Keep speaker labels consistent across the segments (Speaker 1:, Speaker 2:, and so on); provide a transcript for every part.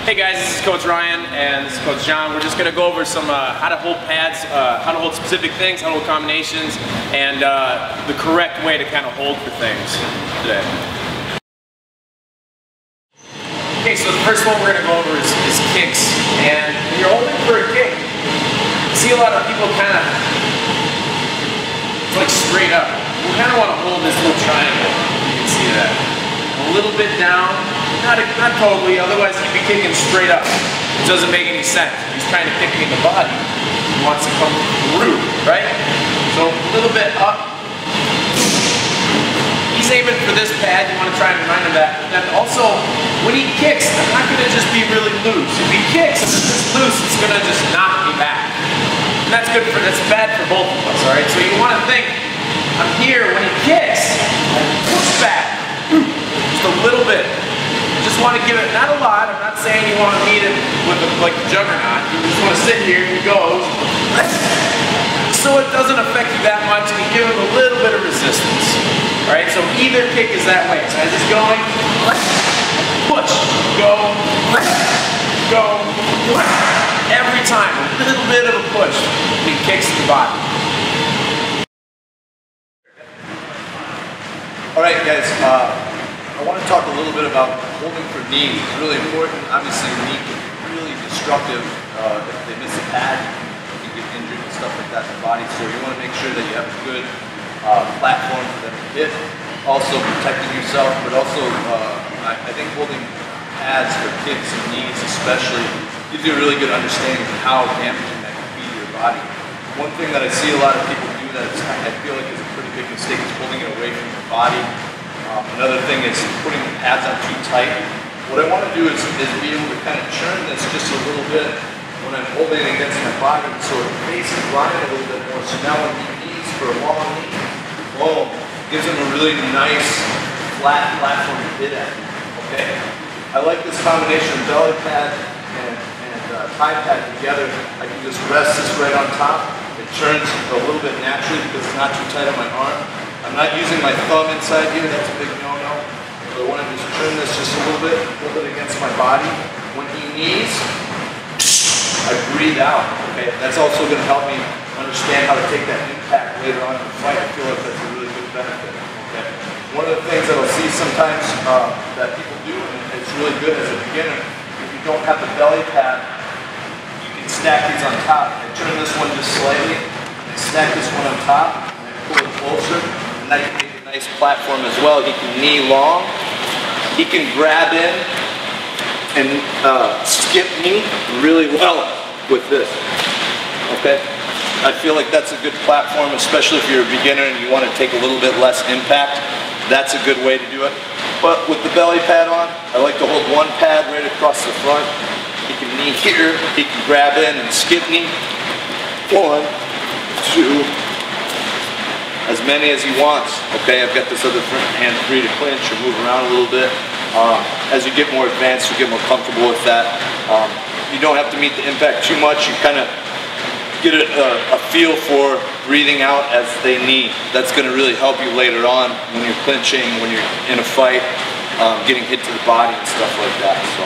Speaker 1: Hey guys, this is Coach Ryan and this is Coach John. We're just going to go over some how to hold pads, how to hold specific things, how to hold combinations, and the correct way to kind of hold for things today. Okay, so the first one we're going to go over is kicks. And when you're holding for a kick, you see a lot of people kind of like straight up. We kind of want to hold this little triangle. You can see that. A little bit down. Not totally, otherwise he'd be kicking straight up. It doesn't make any sense. He's trying to kick me in the body. He wants to come through, right? So a little bit up. He's aiming for this pad. You want to try and remind him that. And then also, when he kicks, I'm not going to just be really loose. If he kicks and it's just loose, it's going to just knock me back. And that's bad for both of us, all right? So you want to think, I'm here when he kicks, I push back, just a little bit. Just want to give it, not a lot, I'm not saying you want to meet it with like the juggernaut. You just want to sit here and he goes. So it doesn't affect you that much and you give him a little bit of resistance. Alright, so either kick is that way. So as it's going, push, go, every time, a little bit of a push and he kicks the body.
Speaker 2: Alright guys, I want to talk a little bit about holding for knees. It's really important. Obviously, your knee can be really destructive if they miss a pad. You can get injured and stuff like that in the body. So you want to make sure that you have a good platform for them to hit. Also protecting yourself, but also I think holding pads for kicks and knees especially gives you a really good understanding of how damaging that can be to your body. One thing that I see a lot of people do that I feel like is a pretty big mistake is holding it away from your body. Another thing is putting the pads on too tight. What I want to do is be able to kind of churn this just a little bit when I'm holding it against my body so it faces line a little bit more. So now when he knees for a long knee, boom, gives him a really nice flat platform to hit at. Okay? I like this combination of belly pad and thigh pad together. I can just rest this right on top. It churns a little bit naturally because it's not too tight on my arm. I'm not using my thumb inside here, that's a big no-no. So I want to just turn this just a little bit, hold it against my body. When he knees, I breathe out, okay? That's also going to help me understand how to take that impact later on in the fight. I feel like that's a really good benefit, okay? One of the things that I'll see sometimes that people do, and it's really good as a beginner, if you don't have the belly pad, you can stack these on top. I turn this one just slightly, I stack this one on top, and I pull it closer. And that can make a nice platform as well. He can knee long. He can grab in and skip knee really well with this. Okay? I feel like that's a good platform, especially if you're a beginner and you want to take a little bit less impact. That's a good way to do it. But with the belly pad on, I like to hold one pad right across the front. He can knee here. He can grab in and skip knee. 1, 2. As many as he wants. Okay, I've got this other hand free to clinch or move around a little bit. As you get more advanced, you get more comfortable with that. You don't have to meet the impact too much. You kind of get a feel for breathing out as they knee. That's going to really help you later on when you're clinching, when you're in a fight, getting hit to the body and stuff like that. So.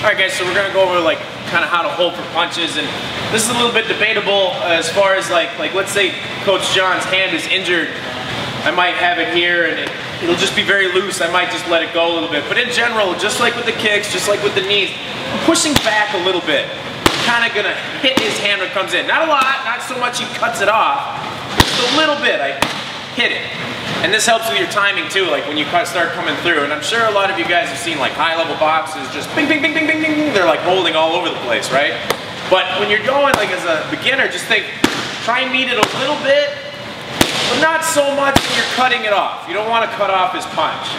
Speaker 1: Alright guys, so we're going to go over like kind of how to hold for punches, and this is a little bit debatable as far as like let's say Coach John's hand is injured. I might have it here and it'll just be very loose. I might just let it go a little bit. But in general, just like with the kicks, just like with the knees, I'm pushing back a little bit. I'm kind of going to hit his hand when it comes in. Not a lot, not so much he cuts it off. Just a little bit, I hit it. And this helps with your timing too, like when you start coming through. And I'm sure a lot of you guys have seen like high-level boxes, just bing, bing, bing, bing, bing, bing, bing. They're like holding all over the place, right? But when you're going like as a beginner, just think, try and meet it a little bit, but not so much when you're cutting it off. You don't want to cut off his punch.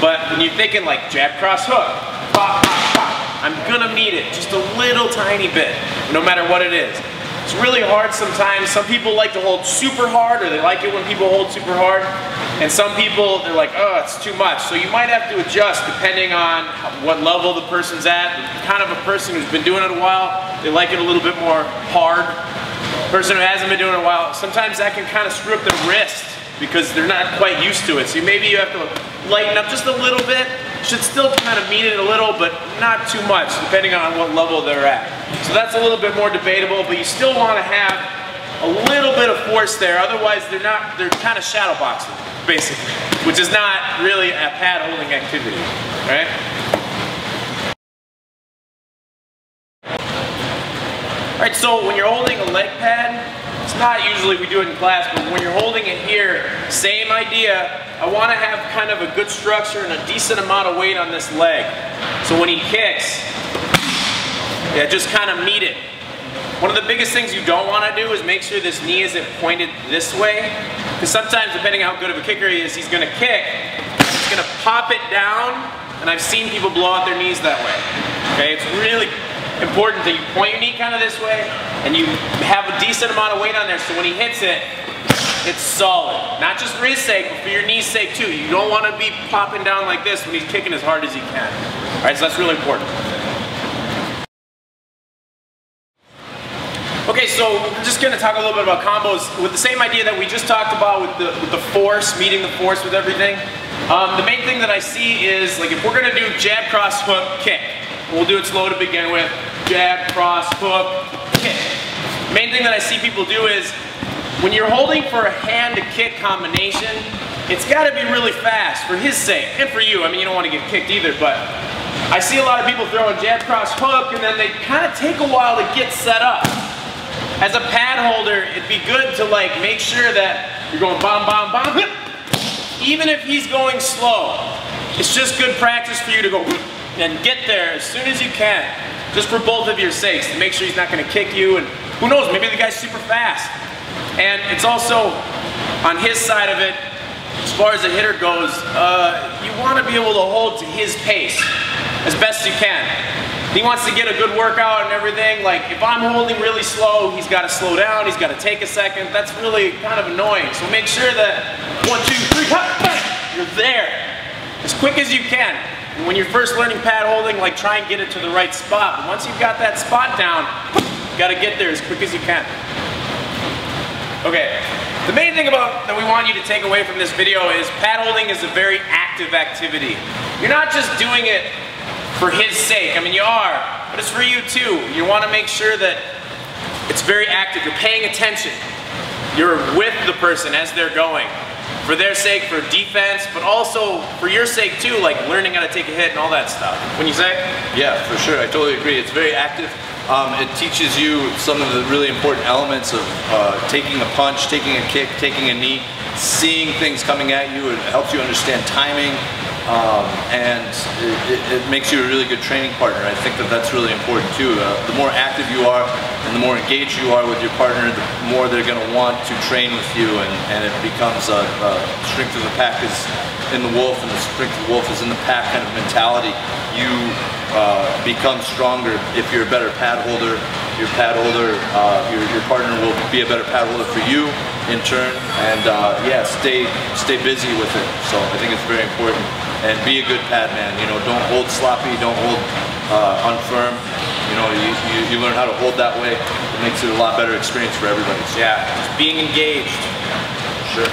Speaker 1: But when you're thinking like jab, cross, hook, pop, pop, pop, I'm gonna meet it just a little tiny bit, no matter what it is. It's really hard sometimes. Some people like to hold super hard, or they like it when people hold super hard. And some people, they're like, oh, it's too much. So you might have to adjust depending on what level the person's at. Kind of a person who's been doing it a while, they like it a little bit more hard. Person who hasn't been doing it a while, sometimes that can kind of screw up their wrist because they're not quite used to it. So maybe you have to lighten up just a little bit. Should still kind of meet it a little, but not too much, depending on what level they're at. So that's a little bit more debatable, but you still want to have a little bit of force there. Otherwise, they're kind of shadow boxing, basically, which is not really a pad holding activity, right? All right, so when you're holding a leg pad, it's not usually we do it in class, but when you're holding it here, same idea. I want to have kind of a good structure and a decent amount of weight on this leg. So when he kicks, yeah, just kind of meet it. One of the biggest things you don't want to do is make sure this knee isn't pointed this way. Because sometimes, depending on how good of a kicker he is, he's going to kick, he's going to pop it down, and I've seen people blow out their knees that way. Okay, it's really important that you point your knee kind of this way, and you have a decent amount of weight on there, so when he hits it, it's solid. Not just for his sake, but for your knee's sake too. You don't want to be popping down like this when he's kicking as hard as he can. All right, so that's really important. Okay, so we're just going to talk a little bit about combos with the same idea that we just talked about with the force, meeting the force with everything. The main thing that I see is, like, if we're going to do jab, cross, hook, kick, we'll do it slow to begin with. Jab, cross, hook, kick. The main thing that I see people do is, when you're holding for a hand to kick combination, it's got to be really fast for his sake and for you. I mean, you don't want to get kicked either, but I see a lot of people throwing jab, cross, hook, and then they kind of take a while to get set up. As a pad holder, it'd be good to like make sure that you're going bomb, bomb, bomb, even if he's going slow. It's just good practice for you to go and get there as soon as you can, just for both of your sakes, to make sure he's not going to kick you, and who knows, maybe the guy's super fast. And it's also, on his side of it, as far as the hitter goes, you want to be able to hold to his pace as best you can. He wants to get a good workout and everything. Like, if I'm holding really slow, he's got to slow down, he's got to take a second. That's really kind of annoying. So make sure that 1, 2, 3, hop, you're there as quick as you can. And when you're first learning pad holding, like, try and get it to the right spot. But once you've got that spot down, you got to get there as quick as you can. Okay, the main thing that we want you to take away from this video is pad holding is a very active activity. You're not just doing it for his sake. I mean, you are, but it's for you too. You want to make sure that it's very active. You're paying attention. You're with the person as they're going. For their sake, for defense, but also for your sake too, like learning how to take a hit and all that stuff. Wouldn't you say?
Speaker 2: Yeah, for sure. I totally agree. It's very active. It teaches you some of the really important elements of taking a punch, taking a kick, taking a knee, seeing things coming at you. It helps you understand timing. And it makes you a really good training partner. I think that that's really important too. The more active you are and the more engaged you are with your partner, the more they're going to want to train with you, and it becomes a strength of the pack is in the wolf and the strength of the wolf is in the pack kind of mentality. You become stronger if you're a better pad holder. Your partner will be a better pad holder for you in turn, and yeah, stay busy with it. So I think it's very important. And be a good pad man. You know, don't hold sloppy, don't hold unfirm. You know, you learn how to hold that way. It makes it a lot better experience for everybody. So.
Speaker 1: Yeah, just being engaged.
Speaker 2: Sure.